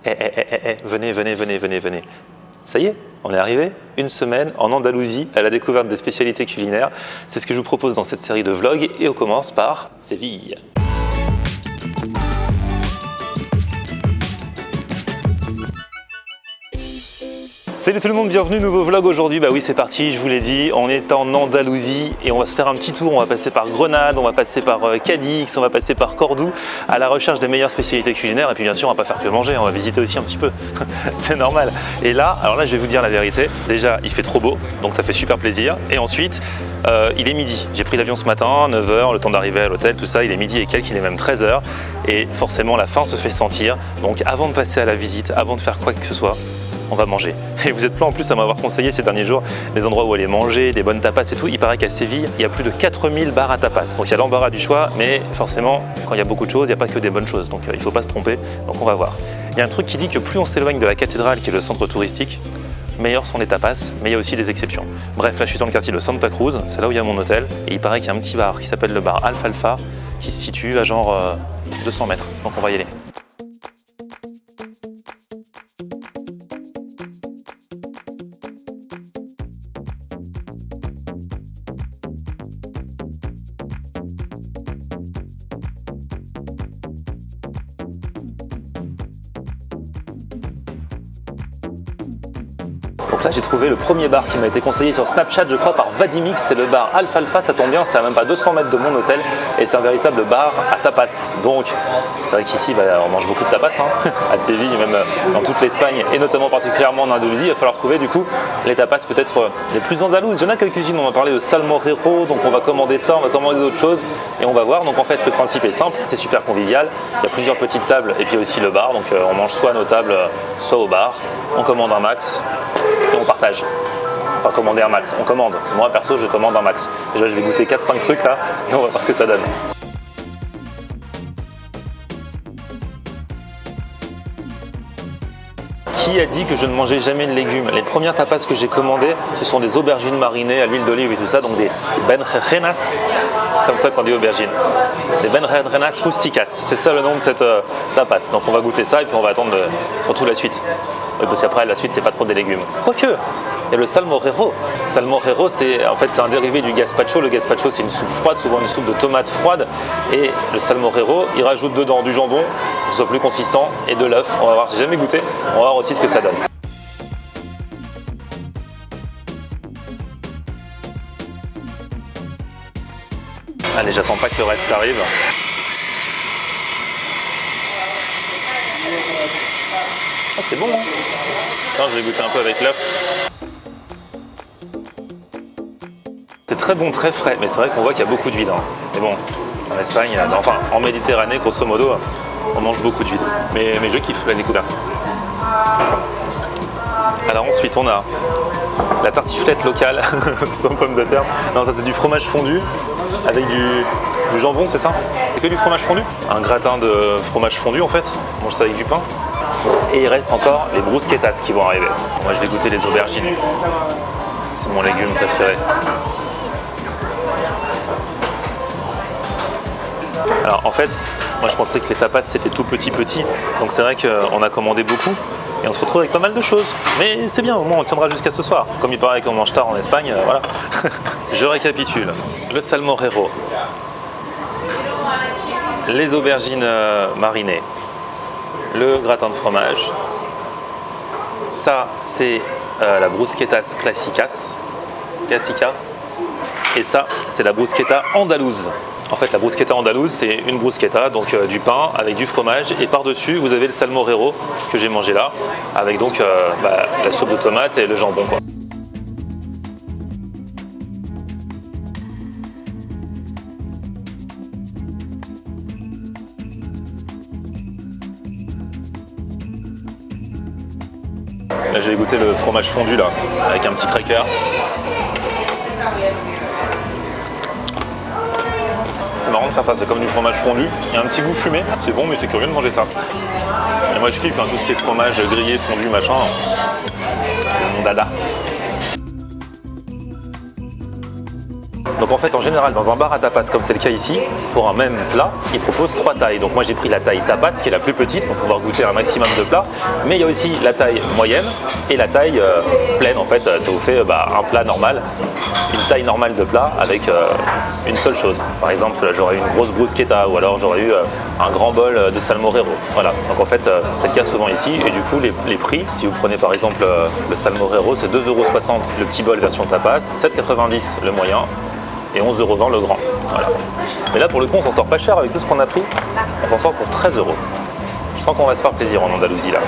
Venez, venez, venez, venez, venez. Ça y est, on est arrivé, une semaine en Andalousie à la découverte des spécialités culinaires. C'est ce que je vous propose dans cette série de vlogs et on commence par Séville. Salut tout le monde, bienvenue, nouveau vlog aujourd'hui. Bah oui, c'est parti, je vous l'ai dit, on est en Andalousie et on va se faire un petit tour. On va passer par Grenade, on va passer par Cadix, on va passer par Cordoue à la recherche des meilleures spécialités culinaires. Et puis bien sûr, on va pas faire que manger, on va visiter aussi un petit peu. C'est normal. Et là, alors là, je vais vous dire la vérité. Déjà, il fait trop beau, donc ça fait super plaisir. Et ensuite, il est midi. J'ai pris l'avion ce matin, 9h, le temps d'arriver à l'hôtel, tout ça. Il est midi et quelques, il est même 13h. Et forcément, la faim se fait sentir. Donc avant de passer à la visite, avant de faire quoi que ce soit, on va manger. Et vous êtes plein en plus à m'avoir conseillé ces derniers jours des endroits où aller manger, des bonnes tapas et tout. Il paraît qu'à Séville, il y a plus de 4000 bars à tapas. Donc il y a l'embarras du choix, mais forcément, quand il y a beaucoup de choses, il n'y a pas que des bonnes choses. Donc il ne faut pas se tromper. Donc on va voir. Il y a un truc qui dit que plus on s'éloigne de la cathédrale, qui est le centre touristique, meilleurs sont les tapas, mais il y a aussi des exceptions. Bref, là je suis dans le quartier de Santa Cruz, c'est là où il y a mon hôtel. Et il paraît qu'il y a un petit bar qui s'appelle le bar Alfalfa, qui se situe à genre 200 mètres. Donc on va y aller. Donc là j'ai trouvé le premier bar qui m'a été conseillé sur Snapchat, je crois par Vadimix, c'est le bar Alfalfa, ça tombe bien, c'est à même pas 200 mètres de mon hôtel et c'est un véritable bar à tapas. Donc c'est vrai qu'ici on mange beaucoup de tapas à Séville, même dans toute l'Espagne et notamment particulièrement en Andalousie. Il va falloir trouver du coup les tapas peut-être les plus andalouses. Il y en a quelques-unes, on va parler de salmorejo, donc on va commander ça, on va commander d'autres choses et on va voir. Donc en fait le principe est simple, c'est super convivial, il y a plusieurs petites tables et puis aussi le bar, donc on mange soit à nos tables, soit au bar, on commande un max. Et on partage. Enfin, commander un max. On commande. Moi, perso, je commande un max. Déjà, je vais goûter 4-5 trucs là et on va voir ce que ça donne. Qui a dit que je ne mangeais jamais de légumes? Les premières tapas que j'ai commandées, ce sont des aubergines marinées à l'huile d'olive et tout ça, donc des berenjenas, c'est comme ça qu'on dit aubergines. Des berenjenas rusticas, c'est ça le nom de cette tapas. Donc on va goûter ça et puis on va attendre surtout la suite. Oui, parce qu'après la suite c'est pas trop des légumes. Quoique, il y a le salmorejo. Salmorejo, c'est en fait c'est un dérivé du gazpacho. Le gazpacho c'est une soupe froide, souvent une soupe de tomates froide. Et le salmorejo, il rajoute dedans du jambon, pour que ce soit plus consistant, et de l'œuf. On va voir, j'ai jamais goûté. On va voir aussi ce que ça donne. Allez, j'attends pas que le reste arrive. Ah, c'est bon, hein? Attends, je vais goûter un peu avec l'œuf. C'est très bon, très frais, mais c'est vrai qu'on voit qu'il y a beaucoup d'huile. Mais bon, en Espagne, enfin en Méditerranée, grosso modo, on mange beaucoup d'huile. Mais je kiffe la découverte. Alors ensuite, on a la tartiflette locale, sans pommes de terre. Non, ça c'est du fromage fondu avec du jambon, c'est ça? C'est que du fromage fondu? Un gratin de fromage fondu en fait. On mange ça avec du pain. Et il reste encore les bruschettas qui vont arriver. Moi je vais goûter les aubergines. C'est mon légume préféré. Alors en fait, moi je pensais que les tapas c'était tout petit. Donc c'est vrai qu'on a commandé beaucoup et on se retrouve avec pas mal de choses. Mais c'est bien, au moins on tiendra jusqu'à ce soir. Comme il paraît qu'on mange tard en Espagne, voilà. Je récapitule. Le salmorejo. Les aubergines marinées. Le gratin de fromage, ça c'est la bruschettas classica, et ça c'est la bruschetta andalouse. En fait la bruschetta andalouse c'est une bruschetta, donc du pain avec du fromage et par-dessus vous avez le salmorejo que j'ai mangé là, avec donc la soupe de tomates et le jambon quoi. Là, je vais goûter le fromage fondu là, avec un petit cracker. C'est marrant de faire ça, c'est comme du fromage fondu. Il y a un petit goût fumé, c'est bon mais c'est curieux de manger ça. Et moi je kiffe tout ce qui est fromage grillé, fondu, machin. C'est mon dada. Donc en fait, en général, dans un bar à tapas, comme c'est le cas ici, pour un même plat, ils proposent 3 tailles. Donc moi j'ai pris la taille tapas, qui est la plus petite, pour pouvoir goûter un maximum de plats. Mais il y a aussi la taille moyenne et la taille pleine. En fait, ça vous fait un plat normal, une taille normale de plat avec une seule chose. Par exemple, j'aurais eu une grosse bruschetta ou alors j'aurais eu un grand bol de salmorejo. Voilà, donc en fait, c'est le cas souvent ici. Et du coup, les prix, si vous prenez par exemple le salmorejo, c'est 2,60 € le petit bol version tapas, 7,90 € le moyen, et 11,20 € le grand. Voilà. Mais là, pour le coup, on s'en sort pas cher avec tout ce qu'on a pris. On s'en sort pour 13 €. Je sens qu'on va se faire plaisir en Andalousie là.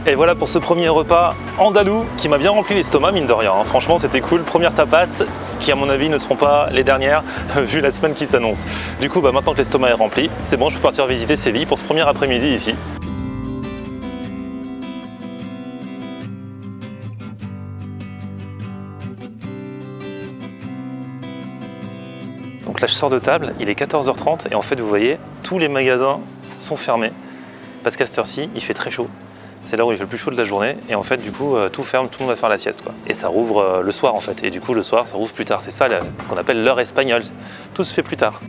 Et voilà pour ce premier repas andalou qui m'a bien rempli l'estomac, mine de rien. Franchement, c'était cool. Première tapas qui, à mon avis, ne seront pas les dernières vu la semaine qui s'annonce. Du coup, maintenant que l'estomac est rempli, c'est bon, je peux partir visiter Séville pour ce premier après-midi ici. Donc là, je sors de table, il est 14h30 et en fait, vous voyez, tous les magasins sont fermés parce qu'à cette heure-ci, il fait très chaud. C'est l'heure où il fait le plus chaud de la journée et en fait, du coup, tout ferme, tout le monde va faire la sieste, quoi. Et ça rouvre le soir en fait. Et du coup, le soir, ça rouvre plus tard. C'est ça ce qu'on appelle l'heure espagnole. Tout se fait plus tard.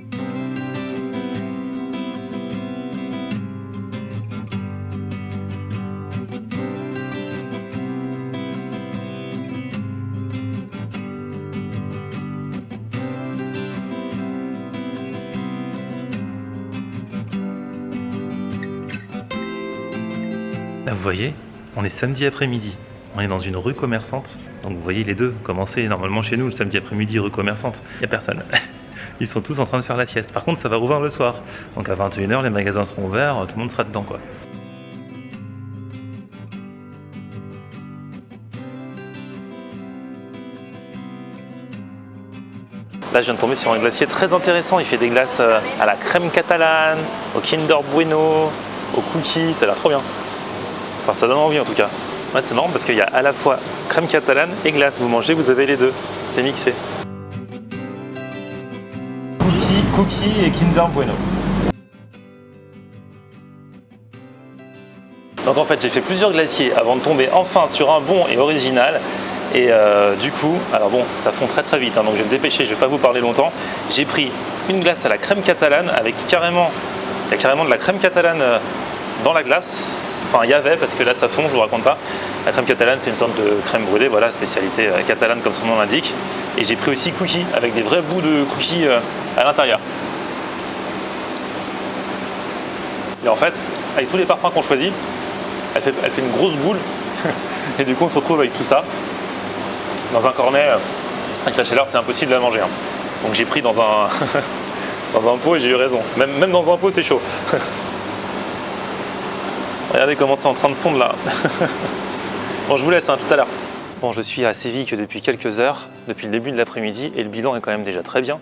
Là, vous voyez, on est samedi après-midi. On est dans une rue commerçante. Donc vous voyez les deux commencer normalement chez nous le samedi après-midi, rue commerçante. Il n'y a personne. Ils sont tous en train de faire la sieste. Par contre, ça va rouvrir le soir. Donc à 21 h, les magasins seront ouverts, tout le monde sera dedans, quoi. Là, je viens de tomber sur un glacier très intéressant. Il fait des glaces à la crème catalane, au Kinder Bueno, au cookies. Ça a l'air trop bien. Enfin, ça donne envie en tout cas. Ouais, c'est marrant parce qu'il y a à la fois crème catalane et glace. Vous mangez, vous avez les deux. C'est mixé. Cookies et Kinder Bueno. Donc en fait, j'ai fait plusieurs glaciers avant de tomber enfin sur un bon et original. Et du coup, alors bon, ça fond très très vite, hein, donc je vais me dépêcher, je vais pas vous parler longtemps. J'ai pris une glace à la crème catalane avec il y a carrément de la crème catalane dans la glace. Enfin, il y avait, parce que là ça fond, je vous raconte pas. La crème catalane, c'est une sorte de crème brûlée, voilà, spécialité catalane comme son nom l'indique. Et j'ai pris aussi cookies, avec des vrais bouts de cookies à l'intérieur. Et en fait, avec tous les parfums qu'on choisit, elle fait une grosse boule. Et du coup, on se retrouve avec tout ça. Dans un cornet, avec la chaleur, c'est impossible de la manger. Hein. Donc j'ai pris dans un, dans un pot et j'ai eu raison. Même dans un pot, c'est chaud. Regardez comment c'est en train de fondre là. Bon, je vous laisse, hein, tout à l'heure. Bon, je suis à Séville que depuis quelques heures, depuis le début de l'après-midi, et le bilan est quand même déjà très bien.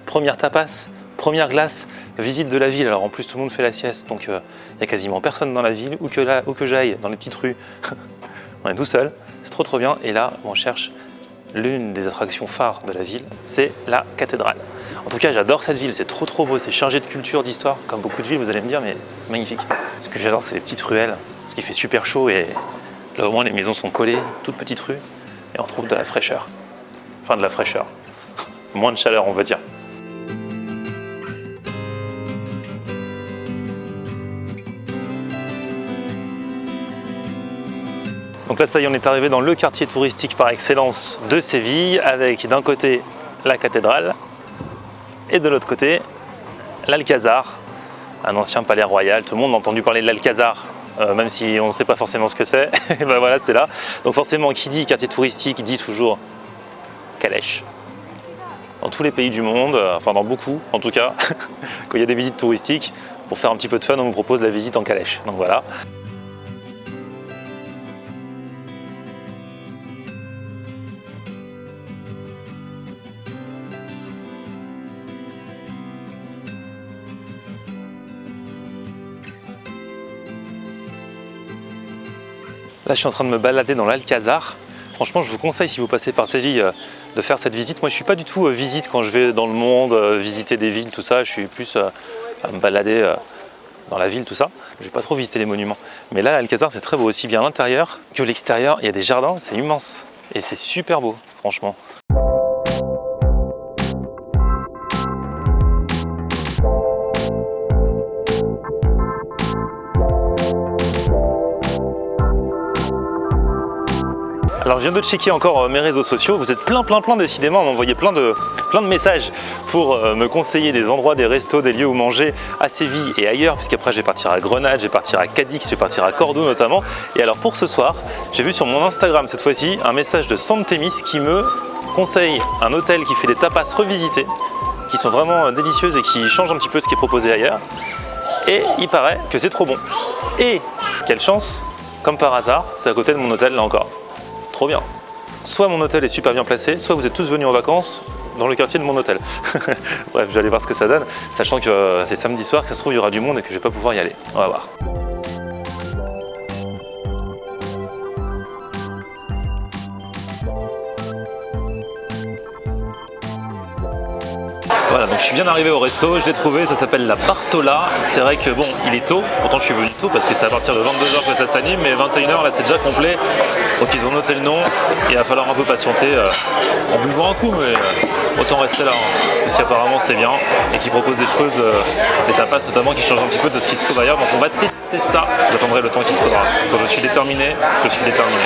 Première tapas, première glace, visite de la ville. Alors en plus, tout le monde fait la sieste, donc il n'y a quasiment personne dans la ville, où que j'aille, dans les petites rues. On est tout seul, c'est trop bien. Et là, on cherche l'une des attractions phares de la ville, c'est la cathédrale. En tout cas, j'adore cette ville, c'est trop beau, c'est chargé de culture, d'histoire, comme beaucoup de villes, vous allez me dire, mais c'est magnifique. Ce que j'adore, c'est les petites ruelles, parce qu'il fait super chaud et là au moins les maisons sont collées, toutes petites rues, et on trouve de la fraîcheur. Enfin, de la fraîcheur. Moins de chaleur, on va dire. Donc là, ça y est, on est arrivé dans le quartier touristique par excellence de Séville, avec d'un côté la cathédrale et de l'autre côté l'Alcazar, un ancien palais royal. Tout le monde a entendu parler de l'Alcazar, même si on ne sait pas forcément ce que c'est. Et ben voilà, c'est là. Donc forcément, qui dit quartier touristique dit toujours calèche. Dans tous les pays du monde, enfin dans beaucoup en tout cas, quand il y a des visites touristiques, pour faire un petit peu de fun, on vous propose la visite en calèche. Donc voilà. Là, je suis en train de me balader dans l'Alcazar. Franchement, je vous conseille, si vous passez par Séville, de faire cette visite. Moi, je ne suis pas du tout visite quand je vais dans le monde, visiter des villes, tout ça. Je suis plus à me balader dans la ville, tout ça. Je vais pas trop visiter les monuments. Mais là, Alcazar, c'est très beau, aussi bien à l'intérieur que l'extérieur. Il y a des jardins, c'est immense. Et c'est super beau, franchement. Alors je viens de checker encore mes réseaux sociaux, vous êtes plein décidément à m'envoyer plein de messages pour me conseiller des endroits, des restos, des lieux où manger à Séville et ailleurs, puisqu'après je vais partir à Grenade, je vais partir à Cadix, je vais partir à Cordoue notamment. Et alors pour ce soir, j'ai vu sur mon Instagram cette fois-ci un message de Santémis qui me conseille un hôtel qui fait des tapas revisités, qui sont vraiment délicieuses et qui changent un petit peu de ce qui est proposé ailleurs. Et il paraît que c'est trop bon. Et quelle chance, comme par hasard, c'est à côté de mon hôtel là encore. Trop bien. Soit mon hôtel est super bien placé, soit vous êtes tous venus en vacances dans le quartier de mon hôtel. Bref, je vais aller voir ce que ça donne, sachant que c'est samedi soir, que ça se trouve il y aura du monde et que je vais pas pouvoir y aller. On va voir. Voilà, donc je suis bien arrivé au resto, je l'ai trouvé, ça s'appelle la Bartola. C'est vrai que bon, il est tôt, pourtant je suis venu tôt parce que c'est à partir de 22h que ça s'anime, mais 21h là c'est déjà complet. Donc ils ont noté le nom, et il va falloir un peu patienter en buvant un coup, mais autant rester là, hein, parce qu'apparemment c'est bien, et qu'ils proposent des choses, des tapas notamment qui changent un petit peu de ce qui se trouve ailleurs. Donc on va tester ça, j'attendrai le temps qu'il faudra. Quand je suis déterminé, je suis déterminé.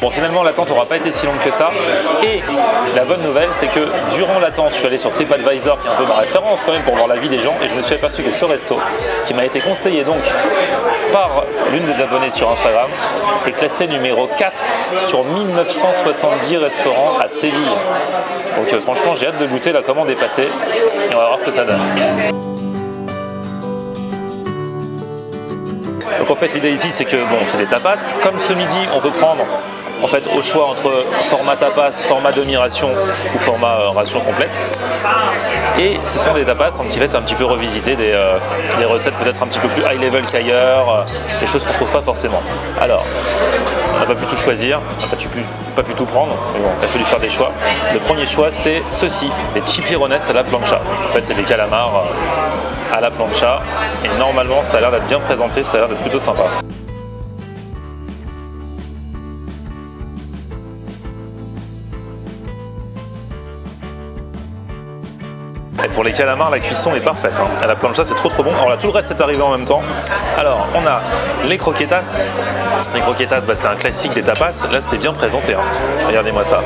Bon, finalement l'attente n'aura pas été si longue que ça, et la bonne nouvelle c'est que durant l'attente je suis allé sur TripAdvisor, qui est un peu ma référence quand même pour voir la vie des gens, et je me suis aperçu que ce resto, qui m'a été conseillé donc par l'une des abonnées sur Instagram, est classé numéro 4 sur 1970 restaurants à Séville. Donc franchement j'ai hâte de goûter, la commande est passée et on va voir ce que ça donne. Donc en fait l'idée ici c'est que bon, c'est des tapas, comme ce midi on peut prendre en fait au choix entre format tapas, format demi-ration ou format ration complète. Et ce sont des tapas qui vont être un petit peu revisiter des recettes peut-être un petit peu plus high level qu'ailleurs, des choses qu'on ne trouve pas forcément. Alors, on n'a pas pu tout choisir, on n'a pas pu tout prendre, mais bon, il a fallu faire des choix. Le premier choix c'est ceci, les chipirones à la plancha. En fait c'est des calamars à la plancha, et normalement ça a l'air d'être bien présenté, ça a l'air d'être plutôt sympa. Et pour les calamars, la cuisson est parfaite, hein. À la plancha, c'est trop bon. Alors là, tout le reste est arrivé en même temps. Alors, on a les croquetas. Les croquetas, bah, c'est un classique des tapas. Là, c'est bien présenté, hein. Regardez-moi ça.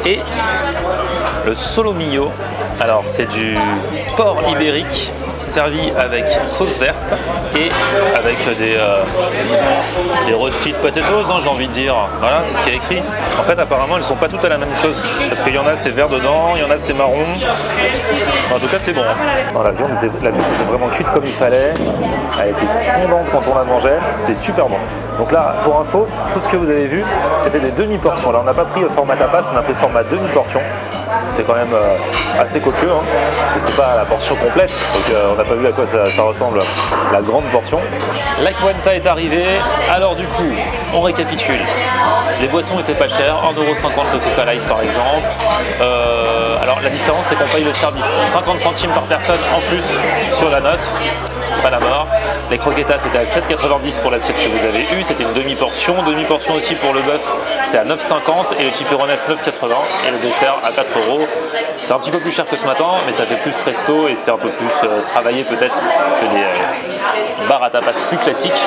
Et le solomillo. Alors, c'est du porc ibérique servi avec sauce verte et avec des roasted potatoes, hein, j'ai envie de dire. Voilà, c'est ce qui est écrit. En fait, apparemment, elles sont pas toutes à la même chose, parce qu'il y en a c'est vert dedans, il y en a c'est marron. En tout cas, c'est bon. Non, la viande était vraiment cuite comme il fallait. Elle était fondante quand on la mangeait. C'était super bon. Donc là, pour info, tout ce que vous avez vu, c'était des demi-portions. Là, on n'a pas pris le format tapas, on a pris le format demi-portion. C'était quand même assez copieux, hein. C'était pas la portion complète, donc on n'a pas vu à quoi ça ressemble la grande portion. La Cuenta est arrivée, alors du coup, on récapitule. Les boissons étaient pas chères, 1,50€ de Coca Light par exemple. Alors la différence c'est qu'on paye le service, 50 centimes par personne en plus sur la note. C'est pas la mort. Les croquetas c'était à 7,90 pour l'assiette que vous avez eue, c'était une demi-portion aussi pour le bœuf, c'était à 9,50 et le chipirones 9,80 et le dessert à 4€. C'est un petit peu plus cher que ce matin, mais ça fait plus resto et c'est un peu plus travaillé peut-être que des bars à tapas plus classiques.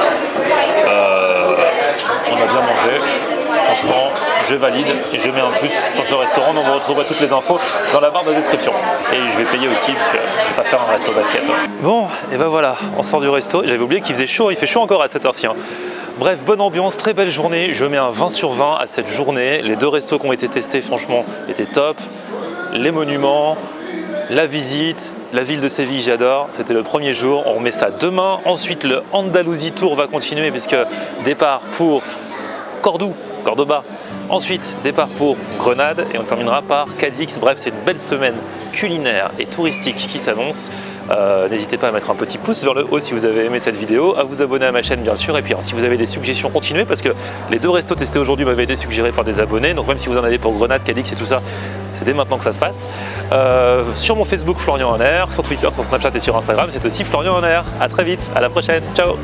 On a bien mangé. Franchement, je valide et je mets un plus sur ce restaurant. Donc vous retrouverez toutes les infos dans la barre de description. Et je vais payer aussi parce que je vais pas faire un resto basket. Bon, et ben voilà, on sort du resto. J'avais oublié qu'il faisait chaud, il fait chaud encore à cette heure-ci, hein. Bref, bonne ambiance, très belle journée. Je mets un 20 sur 20 à cette journée. Les deux restos qui ont été testés, franchement, étaient top. Les monuments, la visite, la ville de Séville, j'adore. C'était le premier jour. On remet ça demain. Ensuite, le Andalousie Tour va continuer puisque départ pour Cordoba. Ensuite, départ pour Grenade et on terminera par Cadix. Bref, c'est une belle semaine culinaires et touristiques qui s'annoncent. N'hésitez pas à mettre un petit pouce vers le haut si vous avez aimé cette vidéo, à vous abonner à ma chaîne bien sûr, et puis alors, si vous avez des suggestions, continuez, parce que les 2 restos testés aujourd'hui m'avaient été suggérés par des abonnés, donc même si vous en avez pour Grenade, Cadix et tout ça, c'est dès maintenant que ça se passe. Sur mon Facebook Florian en Air, sur Twitter, sur Snapchat et sur Instagram, c'est aussi Florian en Air. À très vite, à la prochaine, ciao.